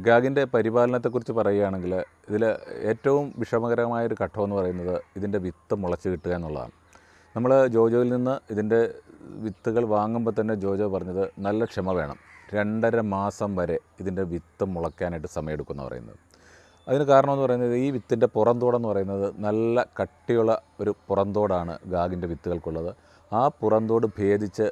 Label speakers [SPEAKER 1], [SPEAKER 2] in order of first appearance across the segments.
[SPEAKER 1] ഗാഗിൻ്റെ പരിപാലനത്തെക്കുറിച്ച് പറയുകയാണെങ്കിൽ ഇതിൽ ഏറ്റവും വിഷമകരമായൊരു ഘട്ടമെന്ന് പറയുന്നത് ഇതിൻ്റെ വിത്ത് മുളച്ച് കിട്ടുക എന്നുള്ളതാണ്. നമ്മൾ ജോജോയിൽ നിന്ന് ഇതിൻ്റെ വിത്തുകൾ വാങ്ങുമ്പോൾ തന്നെ ജോജോ പറഞ്ഞത് നല്ല ക്ഷമ വേണം, 2.5 മാസം വരെ ഇതിൻ്റെ വിത്ത് മുളയ്ക്കാനായിട്ട് സമയമെടുക്കുമെന്ന് പറയുന്നത്. അതിന് കാരണമെന്ന് പറയുന്നത് ഈ വിത്തിൻ്റെ പുറന്തോടെന്ന് പറയുന്നത് നല്ല കട്ടിയുള്ള ഒരു പുറന്തോടാണ് ഗാഗിൻ്റെ വിത്തുകൾക്കുള്ളത്. ആ പുറന്തോട് ഭേദിച്ച്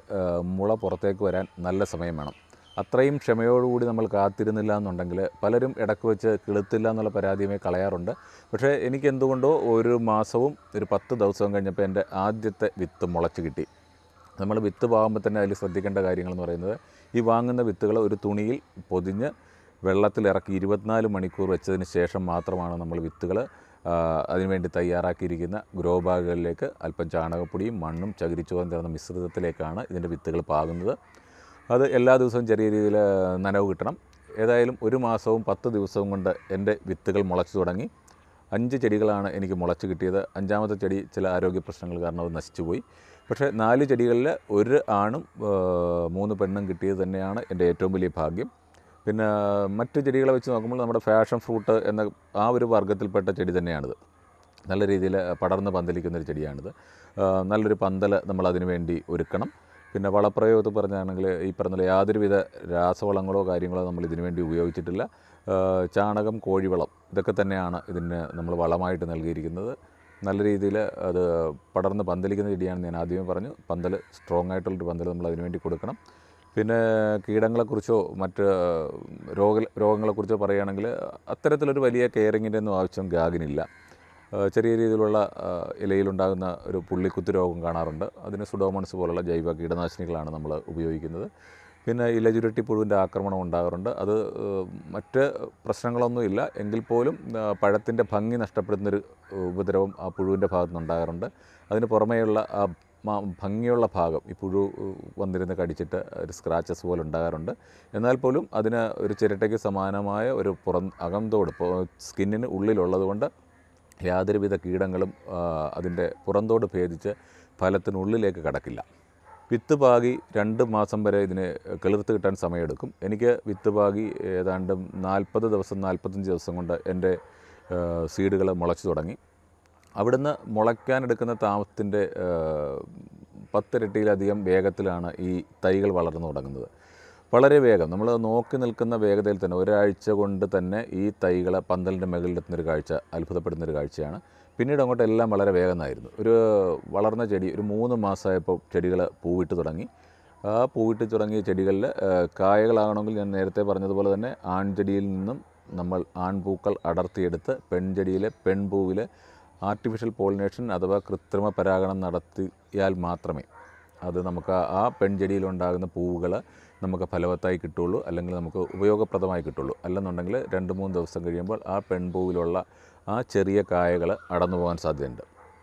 [SPEAKER 1] മുള പുറത്തേക്ക് വരാൻ നല്ല സമയം വേണം. അത്രയും ക്ഷമയോടുകൂടി നമ്മൾ കാത്തിരുന്നില്ല എന്നുണ്ടെങ്കിൽ പലരും ഇടയ്ക്ക് വെച്ച് കിളുത്തില്ല എന്നുള്ള പരാതിയുമേ കളയാറുണ്ട്. പക്ഷേ എനിക്കെന്തുകൊണ്ടോ 1 മാസവും ഒരു 10 ദിവസവും കഴിഞ്ഞപ്പോൾ എൻ്റെ ആദ്യത്തെ വിത്ത് മുളച്ച് കിട്ടി. നമ്മൾ വിത്ത് വാങ്ങുമ്പോൾ തന്നെ അതിൽ ശ്രദ്ധിക്കേണ്ട കാര്യങ്ങളെന്ന് പറയുന്നത്, ഈ വാങ്ങുന്ന വിത്തുകൾ ഒരു തുണിയിൽ പൊതിഞ്ഞ് വെള്ളത്തിലിറക്കി 24 മണിക്കൂർ വെച്ചതിന് ശേഷം മാത്രമാണ് നമ്മൾ വിത്തുകൾ അതിനുവേണ്ടി തയ്യാറാക്കിയിരിക്കുന്ന ഗ്രോ ബാഗുകളിലേക്ക് അല്പം ചാണകപ്പൊടിയും മണ്ണും ചകിരിച്ചോറും ചേർന്ന മിശ്രിതത്തിലേക്കാണ് ഇതിൻ്റെ വിത്തുകൾ പാകുന്നത്. അത് എല്ലാ ദിവസവും ചെറിയ രീതിയിൽ നനവ് കിട്ടണം. ഏതായാലും 1 മാസവും 10 ദിവസവും കൊണ്ട് എൻ്റെ വിത്തുകൾ മുളച്ചു തുടങ്ങി. 5 ചെടികളാണ് എനിക്ക് മുളച്ച് കിട്ടിയത്. 5ാമത്തെ ചെടി ചില ആരോഗ്യ പ്രശ്നങ്ങൾ കാരണം അത് നശിച്ചുപോയി. പക്ഷേ 4 ചെടികളിൽ 1 ആണും 3 പെണ്ണും കിട്ടിയത് തന്നെയാണ് എൻ്റെ ഏറ്റവും വലിയ ഭാഗ്യം. പിന്നെ മറ്റ് ചെടികളെ വെച്ച് നോക്കുമ്പോൾ നമ്മുടെ ഫാഷൻ ഫ്രൂട്ട് എന്ന ആ ഒരു വർഗ്ഗത്തിൽപ്പെട്ട ചെടി തന്നെയാണിത്. നല്ല രീതിയിൽ പടർന്ന് പന്തലിക്കുന്നൊരു ചെടിയാണിത്. നല്ലൊരു പന്തൽ നമ്മൾ അതിനു വേണ്ടി ഒരുക്കണം. പിന്നെ വളപ്രയോഗത്തിൽ പറഞ്ഞാണെങ്കിൽ ഈ പറഞ്ഞ യാതൊരുവിധ രാസവളങ്ങളോ കാര്യങ്ങളോ നമ്മൾ ഇതിനു വേണ്ടി ഉപയോഗിച്ചിട്ടില്ല. ചാണകം, കോഴിവളം ഇതൊക്കെ തന്നെയാണ് ഇതിന് നമ്മൾ വളമായിട്ട് നൽകിയിരിക്കുന്നത്. നല്ല രീതിയിൽ അത് പടർന്ന് പന്തലിക്കുന്ന ചെടിയാണെന്ന് ഞാൻ ആദ്യമേ പറഞ്ഞു. പന്തൽ സ്ട്രോങ് ആയിട്ടുള്ളൊരു പന്തൽ നമ്മൾ അതിനു വേണ്ടി കൊടുക്കണം. പിന്നെ കീടങ്ങളെക്കുറിച്ചോ മറ്റ് രോഗങ്ങളെക്കുറിച്ചോ പറയുകയാണെങ്കിൽ അത്തരത്തിലൊരു വലിയ കെയറിങ്ങിൻ്റെ ഒന്നും ആവശ്യം ഗാഗിനില്ല. ചെറിയ രീതിയിലുള്ള ഇലയിലുണ്ടാകുന്ന ഒരു പുള്ളിക്കുത്ത് രോഗം കാണാറുണ്ട്. അതിന് സുഡോമോണസ് പോലുള്ള ജൈവ കീടനാശിനികളാണ് നമ്മൾ ഉപയോഗിക്കുന്നത്. പിന്നെ ഇലചുരുട്ടി പുഴുവിൻ്റെ ആക്രമണം ഉണ്ടാകാറുണ്ട്. അത് മറ്റ് പ്രശ്നങ്ങളൊന്നുമില്ല എങ്കിൽ പോലും പഴത്തിൻ്റെ ഭംഗി നഷ്ടപ്പെടുന്നൊരു ഉപദ്രവം ആ പുഴുവിൻ്റെ ഭാഗത്തു നിന്നുണ്ടാകാറുണ്ട്. അതിന് പുറമേയുള്ള ആ ഭംഗിയുള്ള ഭാഗം ഈ പുഴു വന്നിരുന്ന് കടിച്ചിട്ട് ഒരു സ്ക്രാച്ചസ് പോലെ ഉണ്ടാകാറുണ്ട്. എന്നാൽ പോലും അതിന് ഒരു ചിരട്ടയ്ക്ക് സമാനമായ ഒരു അകംതോട് സ്കിന്നിന് ഉള്ളിലുള്ളത് കൊണ്ട് യാതൊരുവിധ കീടങ്ങളും അതിൻ്റെ പുറന്തോട് ഭേദിച്ച് ഫലത്തിനുള്ളിലേക്ക് കടക്കില്ല. വിത്ത് പാകി 2 മാസം വരെ ഇതിന് കിളിർത്ത് കിട്ടാൻ സമയമെടുക്കും. എനിക്ക് വിത്ത് പാകി ഏതാണ്ട് 40 ദിവസം 45 ദിവസം കൊണ്ട് എൻ്റെ സീഡുകൾ മുളച്ചു തുടങ്ങി. അവിടുന്ന് മുളയ്ക്കാനെടുക്കുന്ന താമസത്തിൻ്റെ 10 ഇരട്ടിയിലധികം വേഗത്തിലാണ് ഈ തൈകൾ വളർന്നു തുടങ്ങുന്നത്. വളരെ വേഗം, നമ്മൾ നോക്കി നിൽക്കുന്ന വേഗതയിൽ തന്നെ ഒരാഴ്ച കൊണ്ട് തന്നെ ഈ തൈകൾ പന്തലിൻ്റെ മുകളിലെത്തുന്നൊരു കാഴ്ച അത്ഭുതപ്പെടുന്നൊരു കാഴ്ചയാണ്. പിന്നീട് അങ്ങോട്ട് എല്ലാം വളരെ വേഗമായിരുന്നു. ഒരു വളർന്ന ചെടി ഒരു 3 മാസമായപ്പോൾ ചെടികൾ പൂവിട്ട് തുടങ്ങി. ആ പൂവിട്ട് തുടങ്ങിയ ചെടികളിൽ കായകളാകണമെങ്കിൽ ഞാൻ നേരത്തെ പറഞ്ഞതുപോലെ തന്നെ ആൺചെടിയിൽ നിന്നും നമ്മൾ ആൺപൂക്കൾ അടർത്തിയെടുത്ത് പെൺചെടിയിലെ പെൺപൂവിൽ ആർട്ടിഫിഷ്യൽ പോളിനേഷൻ അഥവാ കൃത്രിമ പരാഗണം നടത്തിയാൽ മാത്രമേ അത് നമുക്ക് ആ പെൺചെടിയിലുണ്ടാകുന്ന പൂവുകൾ നമുക്ക് ഫലവത്തായി കിട്ടുള്ളൂ, അല്ലെങ്കിൽ നമുക്ക് ഉപയോഗപ്രദമായി കിട്ടുള്ളൂ. അല്ലെന്നുണ്ടെങ്കിൽ 2-3 ദിവസം കഴിയുമ്പോൾ ആ പെൺപൂവിലുള്ള ആ ചെറിയ കായകൾ അടന്നു പോകാൻ സാധ്യതയുണ്ട്.